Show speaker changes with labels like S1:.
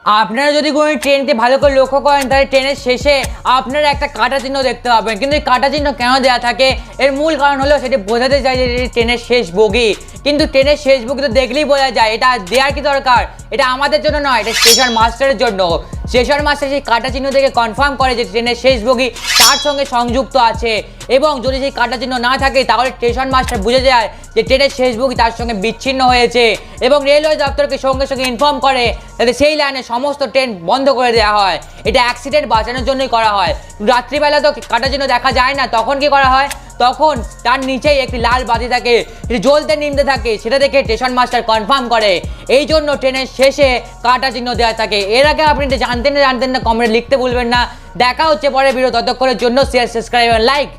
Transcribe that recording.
S1: আপনারা যদি কোনো ট্রেনকে ভালো করে লক্ষ্য করেন তাহলে ট্রেনের শেষে আপনারা একটা কাঁটা চিহ্ন দেখতে পাবেন। কিন্তু এই কাঁটা চিহ্ন কেন দেওয়া থাকে এর মূল কারণ হলো সেটা বোঝাতে চাই যে ট্রেনের শেষ বগি। কিন্তু ট্রেনের শেষ বগি তো দেখলেই বোঝা যায়, এটা দেওয়ার কি দরকার? এটা আমাদের জন্য নয়, এটা স্টেশন মাস্টারের জন্য। স্টেশন মাস্টার সেই কাঁটা চিহ্ন থেকে কনফার্ম করে যে ট্রেনের শেষ বগি তার সঙ্গে সংযুক্ত আছে, এবং যদি সেই কাঁটা চিহ্ন না থাকে তাহলে স্টেশন মাস্টার বুঝে যায় যে ট্রেনের শেষ বগি তার সঙ্গে বিচ্ছিন্ন হয়েছে, এবং রেলওয়ে দপ্তরকে সঙ্গে সঙ্গে ইনফর্ম করে যাতে সেই লাইনে সমস্ত ট্রেন বন্ধ করে দেওয়া হয়। এটা অ্যাক্সিডেন্ট বাঁচানোর জন্যই করা হয়। রাত্রিবেলা তো কাঁটা চিহ্ন দেখা যায় না, তখন কি করা হয়? তখন তার নিচেই একটি লাল বাতি থাকে, জ্বলতে নিমতে থাকে, সেটা দেখে স্টেশন মাস্টার কনফার্ম করে। এই জন্য ট্রেনের শেষে কাঁটা চিহ্ন দেওয়া থাকে। এর আগে আপনি জানতেন না কমেন্টে লিখতে ভুলবেন না। দেখা হচ্ছে পরের ভিডিও, ততক্ষণের জন্য শেয়ার, সাবস্ক্রাইব আর লাইক।